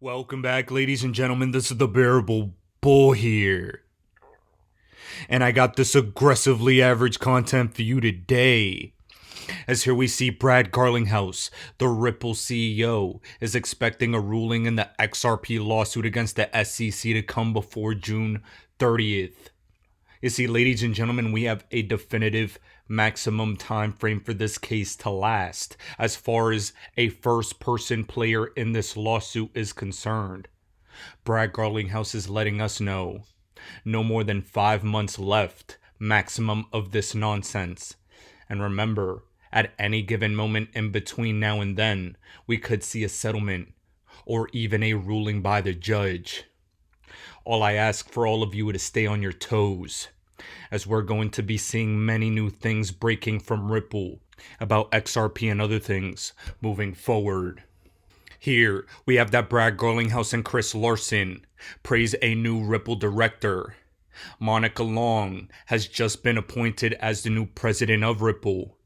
Welcome back, ladies and gentlemen. This is the Bearable Bull here. And I got this aggressively average content for you today. As here we see Brad Garlinghouse, the Ripple CEO, is expecting a ruling in the XRP lawsuit against the SEC to come before June 30th. You see, ladies and gentlemen, we have a definitive maximum time frame for this case to last as far as a first-person player in this lawsuit is concerned. Brad Garlinghouse is letting us know no more than 5 months left maximum of this nonsense. And remember, at any given moment in between now and then, we could see a settlement or even a ruling by the judge. All I ask for all of you is to stay on your toes, as we're going to be seeing many new things breaking from Ripple about XRP and other things moving forward. Here, we have that Brad Garlinghouse and Chris Larson praise a new Ripple director. Monica Long has just been appointed as the new president of Ripple.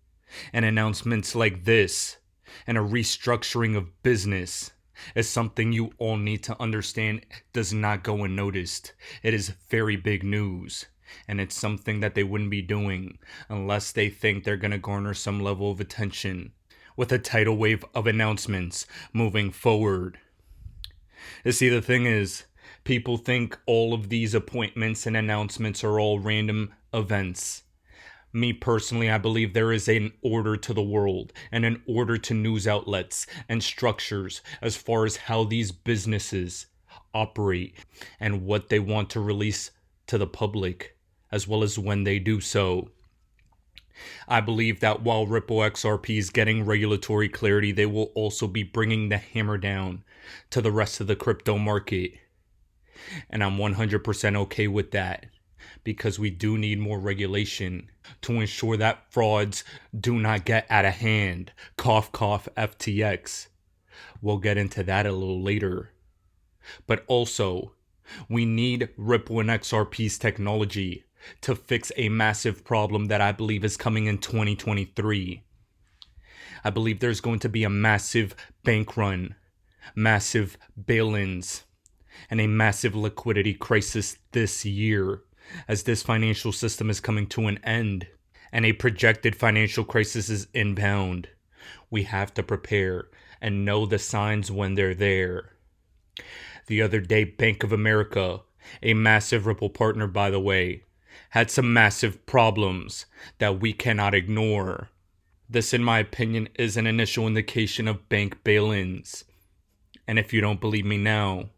And announcements like this and a restructuring of business is something you all need to understand does not go unnoticed. It is very big news, and it's something that they wouldn't be doing unless they think they're going to garner some level of attention with a tidal wave of announcements moving forward. You see, the thing is, people think all of these appointments and announcements are all random events. Me personally, I believe there is an order to the world and an order to news outlets and structures as far as how these businesses operate and what they want to release to the public, as well as when they do so. I believe that while Ripple XRP is getting regulatory clarity, they will also be bringing the hammer down to the rest of the crypto market. And I'm 100% okay with that, because we do need more regulation to ensure that frauds do not get out of hand. Cough, cough, FTX. We'll get into that a little later. But also, we need Ripple and XRP's technology to fix a massive problem that I believe is coming in 2023. I believe there's going to be a massive bank run, massive bail-ins, and a massive liquidity crisis this year, as this financial system is coming to an end and a projected financial crisis is inbound. We have to prepare and know the signs when they're there. The other day, Bank of America, a massive Ripple partner by the way, had some massive problems that we cannot ignore. This, in my opinion, is an initial indication of bank bail-ins. And if you don't believe me now,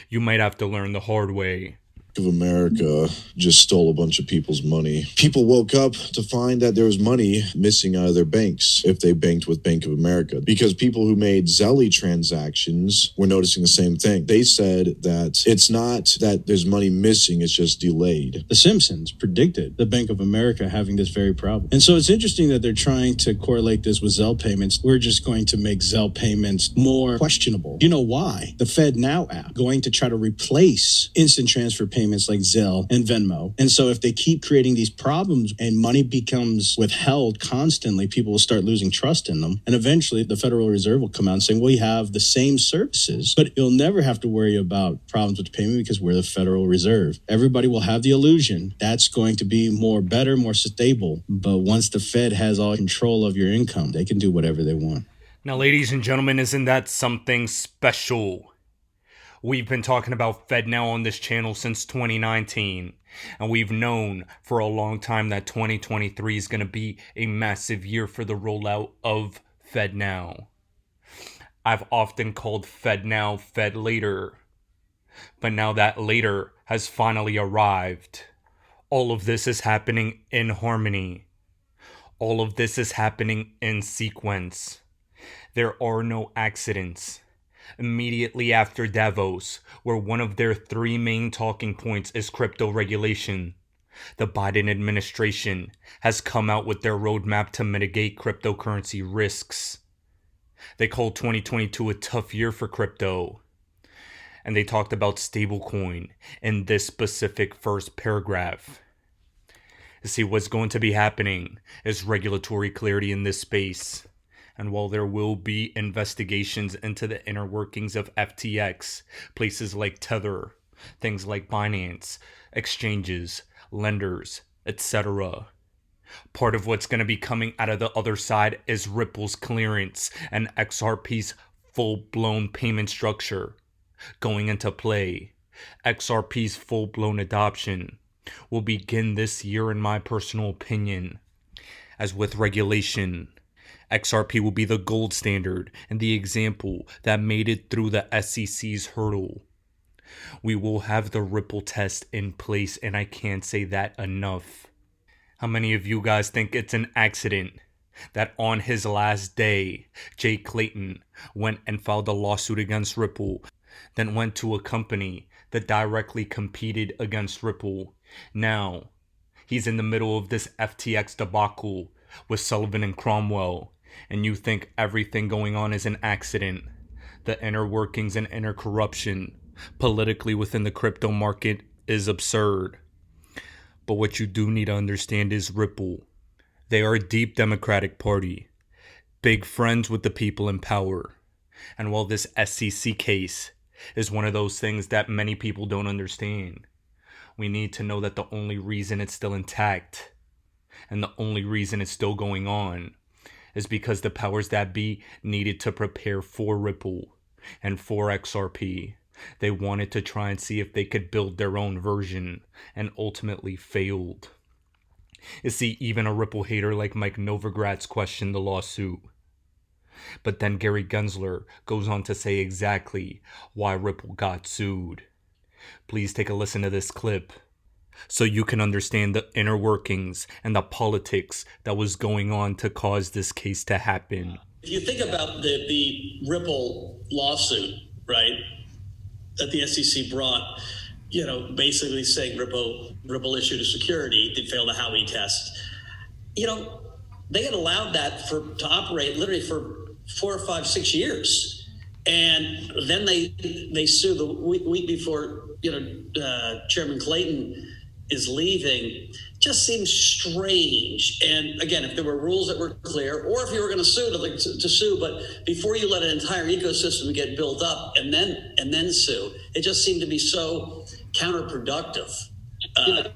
you might have to learn the hard way. Of America just stole a bunch of people's money. People woke up to find that there was money missing out of their banks if they banked with Bank of America, because people who made Zelly transactions were noticing the same thing. They said that it's not that there's money missing, it's just delayed. The Simpsons predicted the Bank of America having this very problem. And so it's interesting that they're trying to correlate this with Zelle payments. We're just going to make Zelle payments more questionable. You know why? The FedNow app going to try to replace instant transfer payments like Zelle and Venmo. And so if they keep creating these problems and money becomes withheld constantly, people will start losing trust in them. And eventually the Federal Reserve will come out and say, we have the same services, but you'll never have to worry about problems with payment because we're the Federal Reserve. Everybody will have the illusion that's going to be better, more stable. But once the Fed has all control of your income, they can do whatever they want. Now, ladies and gentlemen, isn't that something special? We've been talking about FedNow on this channel since 2019, and we've known for a long time that 2023 is going to be a massive year for the rollout of FedNow. I've often called FedNow Fed later, but now that later has finally arrived. All of this is happening in harmony. All of this is happening in sequence. There are no accidents. Immediately after Davos, where one of their 3 main talking points is crypto regulation, the Biden administration has come out with their roadmap to mitigate cryptocurrency risks. They called 2022 a tough year for crypto, and they talked about stablecoin in this specific first paragraph. You see, what's going to be happening is regulatory clarity in this space. And while there will be investigations into the inner workings of FTX, places like Tether, things like Binance, exchanges, lenders, etc., part of what's going to be coming out of the other side is Ripple's clearance and XRP's full-blown payment structure going into play. XRP's full-blown adoption will begin this year, in my personal opinion. As with regulation, XRP will be the gold standard and the example that made it through the SEC's hurdle. We will have the Ripple test in place, and I can't say that enough. How many of you guys think it's an accident that on his last day, Jay Clayton went and filed a lawsuit against Ripple, then went to a company that directly competed against Ripple? Now, he's in the middle of this FTX debacle with Sullivan and Cromwell, and you think everything going on is an accident. The inner workings and inner corruption politically within the crypto market is absurd. But what you do need to understand is Ripple. They are a deep Democratic Party, big friends with the people in power. And while this SEC case is one of those things that many people don't understand, we need to know that the only reason it's still intact and the only reason it's still going on is because the powers that be needed to prepare for Ripple and for XRP. They wanted to try and see if they could build their own version, and ultimately failed. You see, even a Ripple hater like Mike Novogratz questioned the lawsuit. But then Gary Gensler goes on to say exactly why Ripple got sued. Please take a listen to this clip so you can understand the inner workings and the politics that was going on to cause this case to happen. If you think about the Ripple lawsuit, right, that the SEC brought, basically saying Ripple issued a security, did fail the Howey test. They had allowed that to operate literally for 4 or 5, 6 years. And then they sue the week before, Chairman Clayton is leaving. Just seems strange. And again, if there were rules that were clear, or if you were going to sue to sue, but before you let an entire ecosystem get built up and then sue, it just seemed to be so counterproductive. The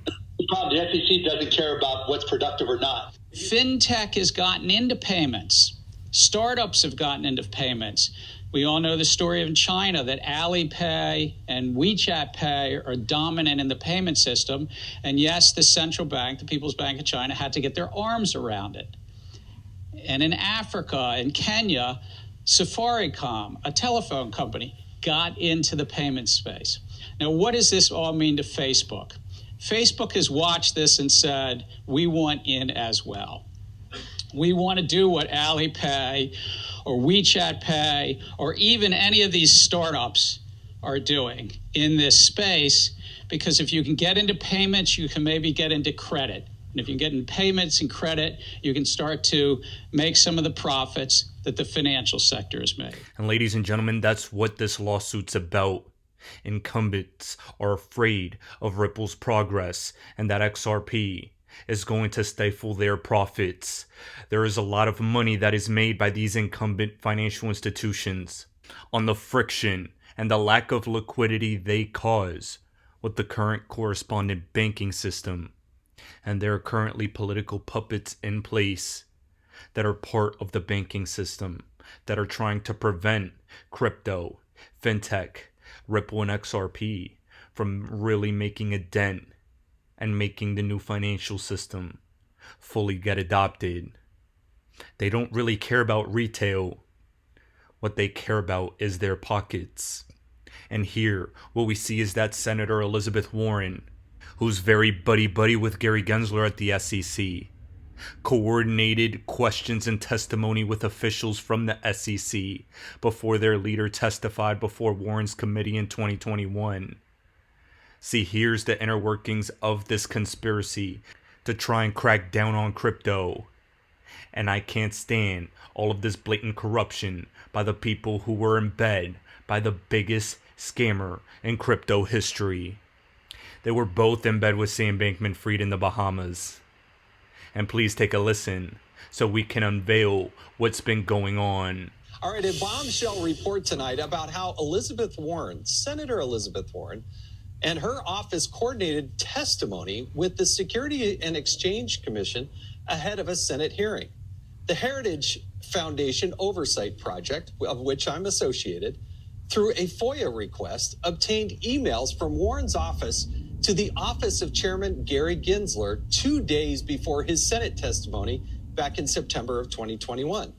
problem, the SEC doesn't care about what's productive or not. FinTech has gotten into payments. Startups have gotten into payments. We all know the story in China that Alipay and WeChat Pay are dominant in the payment system. And yes, the central bank, the People's Bank of China, had to get their arms around it. And in Africa, in Kenya, Safaricom, a telephone company, got into the payment space. Now, what does this all mean to Facebook? Facebook has watched this and said, we want in as well. We want to do what Alipay or WeChat Pay or even any of these startups are doing in this space, because if you can get into payments, you can maybe get into credit. And if you get into payments and credit, you can start to make some of the profits that the financial sector has made. And ladies and gentlemen, that's what this lawsuit's about. Incumbents are afraid of Ripple's progress and that XRP is going to stifle their profits. There is a lot of money that is made by these incumbent financial institutions on the friction and the lack of liquidity they cause with the current correspondent banking system. And there are currently political puppets in place that are part of the banking system that are trying to prevent crypto, fintech, Ripple and XRP from really making a dent and making the new financial system fully get adopted. They don't really care about retail. What they care about is their pockets. And here, what we see is that Senator Elizabeth Warren, who's very buddy-buddy with Gary Gensler at the SEC, coordinated questions and testimony with officials from the SEC before their leader testified before Warren's committee in 2021. See, here's the inner workings of this conspiracy to try and crack down on crypto. And I can't stand all of this blatant corruption by the people who were in bed by the biggest scammer in crypto history. They were both in bed with Sam Bankman-Fried in the Bahamas. And please take a listen so we can unveil what's been going on. All right, a bombshell report tonight about how Elizabeth Warren, Senator Elizabeth Warren, and her office coordinated testimony with the Security and Exchange Commission ahead of a Senate hearing. The Heritage Foundation Oversight Project, of which I'm associated, through a FOIA request, obtained emails from Warren's office to the office of Chairman Gary Gensler 2 days before his Senate testimony back in September of 2021.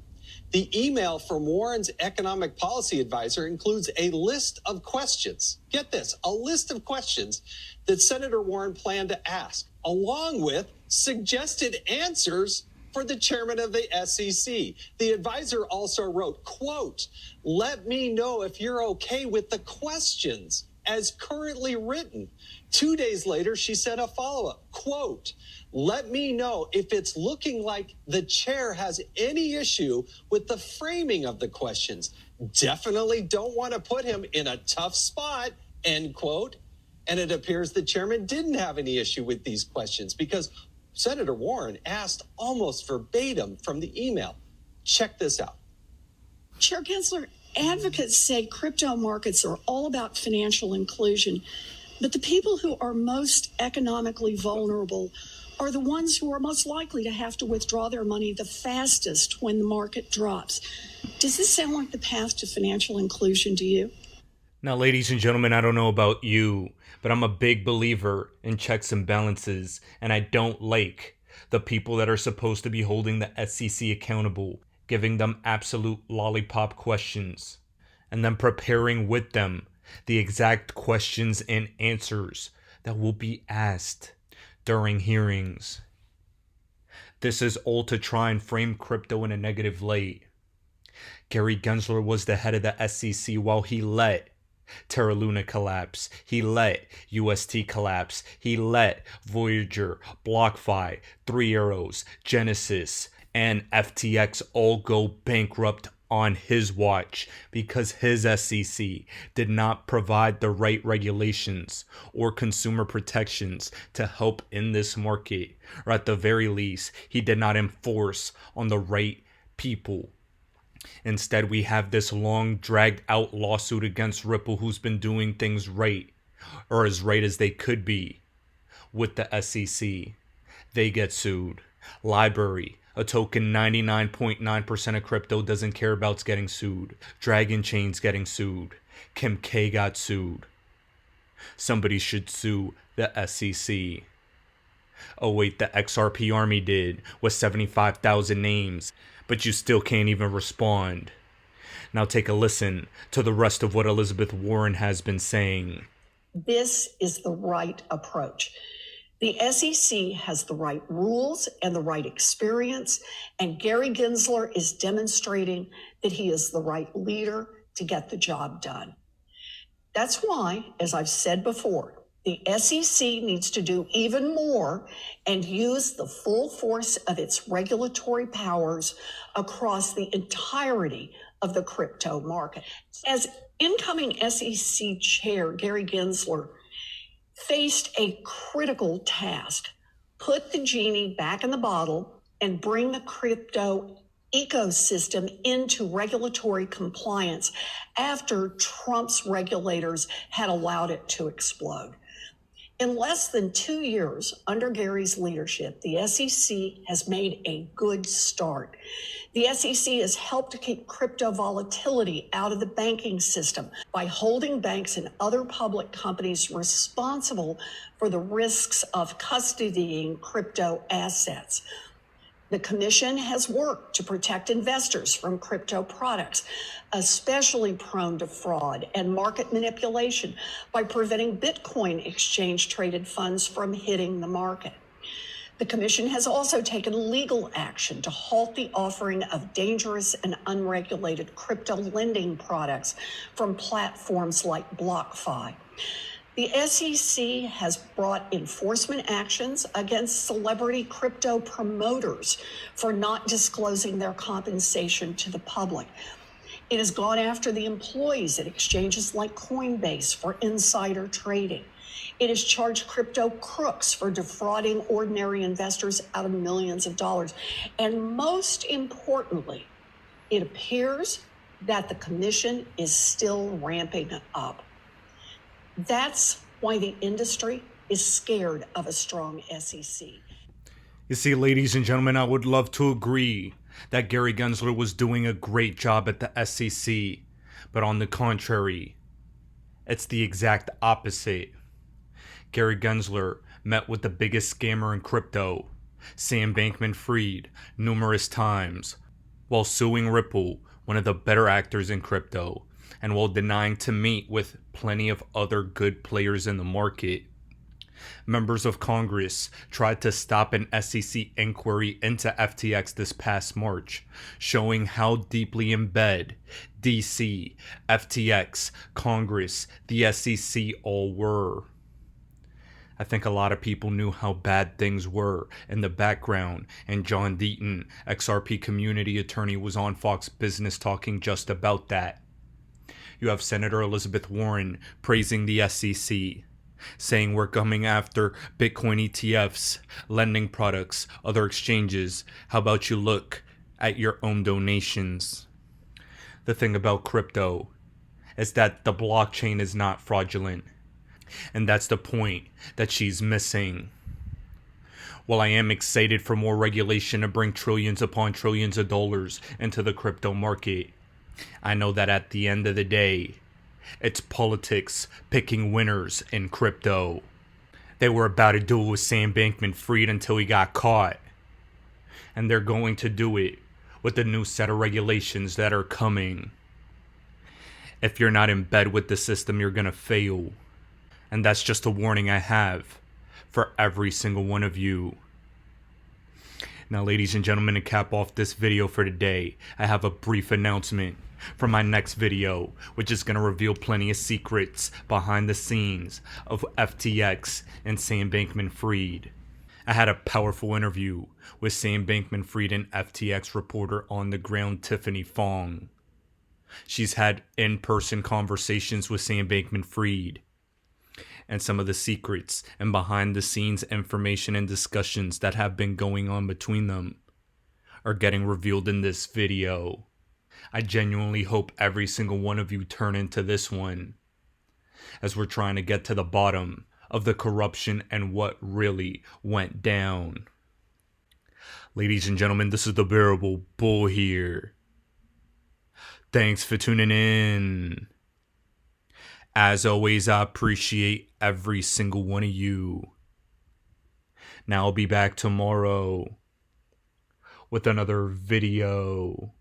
The email from Warren's economic policy advisor includes a list of questions. Get this, a list of questions that Senator Warren planned to ask, along with suggested answers for the chairman of the SEC. The advisor also wrote, quote, "Let me know if you're okay with the questions as currently written." 2 days later, she sent a follow-up, quote, "Let me know if it's looking like the chair has any issue with the framing of the questions. Definitely don't want to put him in a tough spot," end quote. And it appears the chairman didn't have any issue with these questions because Senator Warren asked almost verbatim from the email. Check this out. Chair Gensler, advocates say crypto markets are all about financial inclusion, but the people who are most economically vulnerable are the ones who are most likely to have to withdraw their money the fastest when the market drops. Does this sound like the path to financial inclusion to you? Now, ladies and gentlemen, I don't know about you, but I'm a big believer in checks and balances, and I don't like the people that are supposed to be holding the SEC accountable, giving them absolute lollipop questions, and then preparing with them the exact questions and answers that will be asked during hearings. This is all to try and frame crypto in a negative light. Gary Gensler was the head of the SEC while he let Terra Luna collapse. He let UST collapse. He let Voyager, BlockFi, 3 Arrows, Genesis, and FTX all go bankrupt on his watch because his SEC did not provide the right regulations or consumer protections to help in this market, or at the very least, he did not enforce on the right people. Instead, we have this long dragged out lawsuit against Ripple, who's been doing things right, or as right as they could be, with the SEC. They get sued. Library, a token 99.9% of crypto doesn't care about getting sued. Dragon Chain's getting sued. Kim K got sued. Somebody should sue the SEC. Oh wait, the XRP army did, with 75,000 names. But you still can't even respond. Now take a listen to the rest of what Elizabeth Warren has been saying. This is the right approach. The SEC has the right rules and the right experience, and Gary Gensler is demonstrating that he is the right leader to get the job done. That's why, as I've said before, the SEC needs to do even more and use the full force of its regulatory powers across the entirety of the crypto market. As incoming SEC Chair Gary Gensler faced a critical task: put the genie back in the bottle and bring the crypto ecosystem into regulatory compliance after Trump's regulators had allowed it to explode. In less than 2 years under Gary's leadership, the SEC has made a good start. The SEC has helped to keep crypto volatility out of the banking system by holding banks and other public companies responsible for the risks of custodying crypto assets. The Commission has worked to protect investors from crypto products, especially prone to fraud and market manipulation, by preventing Bitcoin exchange-traded funds from hitting the market. The Commission has also taken legal action to halt the offering of dangerous and unregulated crypto lending products from platforms like BlockFi. The SEC has brought enforcement actions against celebrity crypto promoters for not disclosing their compensation to the public. It has gone after the employees at exchanges like Coinbase for insider trading. It has charged crypto crooks for defrauding ordinary investors out of millions of dollars. And most importantly, it appears that the commission is still ramping up. That's why the industry is scared of a strong SEC. You see, ladies and gentlemen, I would love to agree that Gary Gensler was doing a great job at the SEC, but on the contrary, it's the exact opposite. Gary Gensler met with the biggest scammer in crypto, Sam Bankman-Fried, numerous times, while suing Ripple, one of the better actors in crypto, and while denying to meet with plenty of other good players in the market. Members of Congress tried to stop an SEC inquiry into FTX this past March, showing how deeply in bed DC, FTX, Congress, the SEC all were. I think a lot of people knew how bad things were in the background, and John Deaton, XRP community attorney, was on Fox Business talking just about that. You have Senator Elizabeth Warren praising the SEC, saying we're coming after Bitcoin ETFs, lending products, other exchanges. How about you look at your own donations? The thing about crypto is that the blockchain is not fraudulent. And that's the point that she's missing. While I am excited for more regulation to bring trillions upon trillions of dollars into the crypto market, I know that at the end of the day, it's politics picking winners in crypto. They were about to do it with Sam Bankman-Fried until he got caught. And they're going to do it with the new set of regulations that are coming. If you're not in bed with the system, you're going to fail. And that's just a warning I have for every single one of you. Now, ladies and gentlemen, to cap off this video for today, I have a brief announcement for my next video, which is going to reveal plenty of secrets behind the scenes of FTX and Sam Bankman-Fried. I had a powerful interview with Sam Bankman-Fried and FTX reporter on the ground Tiffany Fong. She's had in-person conversations with Sam Bankman-Fried, and some of the secrets and behind the scenes information and discussions that have been going on between them are getting revealed in this video. I genuinely hope every single one of you turn into this one, as we're trying to get to the bottom of the corruption and what really went down. Ladies and gentlemen, this is the Bearable Bull here. Thanks for tuning in. As always, I appreciate every single one of you. Now I'll be back tomorrow with another video.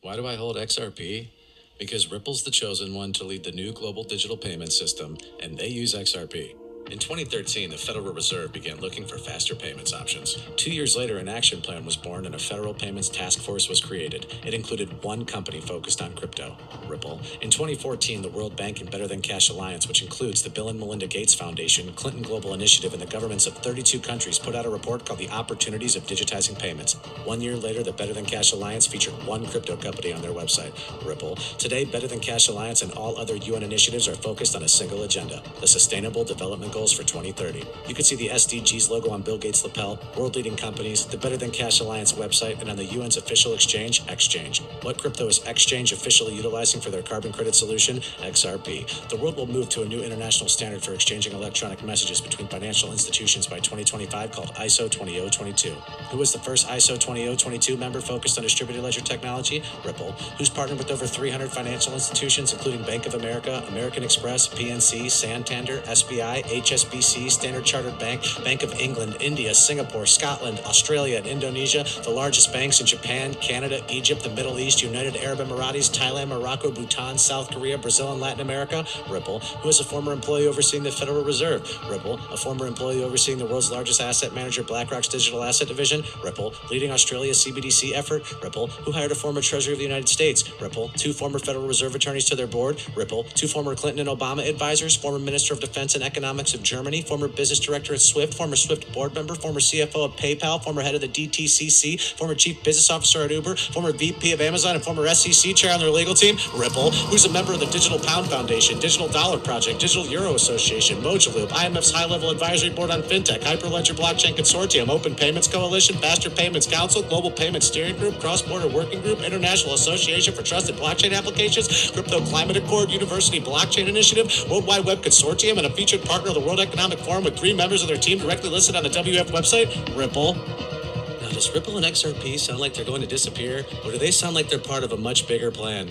Why do I hold XRP? Because Ripple's the chosen one to lead the new global digital payment system, and they use XRP. In 2013, the Federal Reserve began looking for faster payments options. 2 years later, an action plan was born and a federal payments task force was created. It included one company focused on crypto, Ripple. In 2014, the World Bank and Better Than Cash Alliance, which includes the Bill and Melinda Gates Foundation, Clinton Global Initiative, and the governments of 32 countries, put out a report called The Opportunities of Digitizing Payments. 1 year later, the Better Than Cash Alliance featured one crypto company on their website, Ripple. Today, Better Than Cash Alliance and all other UN initiatives are focused on a single agenda, the Sustainable Development Goals for 2030. You can see the SDGs logo on Bill Gates' lapel, world-leading companies, the Better Than Cash Alliance website, and on the UN's official exchange, Exchange. What crypto is Exchange officially utilizing for their carbon credit solution? XRP. The world will move to a new international standard for exchanging electronic messages between financial institutions by 2025 called ISO 20022. Who was the first ISO 20022 member focused on distributed ledger technology? Ripple. Who's partnered with over 300 financial institutions, including Bank of America, American Express, PNC, Santander, SBI, HSBC, Standard Chartered Bank, Bank of England, India, Singapore, Scotland, Australia, and Indonesia, the largest banks in Japan, Canada, Egypt, the Middle East, United Arab Emirates, Thailand, Morocco, Bhutan, South Korea, Brazil, and Latin America? Ripple. Who is a former employee overseeing the Federal Reserve? Ripple. A former employee overseeing the world's largest asset manager, BlackRock's digital asset division? Ripple. Leading Australia's CBDC effort? Ripple. Who hired a former Treasury of the United States? Ripple. 2 former Federal Reserve attorneys to their board? Ripple. 2 former Clinton and Obama advisors, former Minister of Defense and Economics of of Germany, former business director at Swift, former Swift board member, former CFO of PayPal, former head of the DTCC, former chief business officer at Uber, former VP of Amazon, and former SEC chair on their legal team, Ripple, who's a member of the Digital Pound Foundation, Digital Dollar Project, Digital Euro Association, Mojaloop, IMF's high-level advisory board on fintech, Hyperledger Blockchain Consortium, Open Payments Coalition, Faster Payments Council, Global Payments Steering Group, Cross-Border Working Group, International Association for Trusted Blockchain Applications, Crypto Climate Accord, University Blockchain Initiative, World Wide Web Consortium, and a featured partner of the World Economic Forum with 3 members of their team directly listed on the WF website, Ripple. Now, does Ripple and XRP sound like they're going to disappear, or do they sound like they're part of a much bigger plan?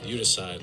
You decide.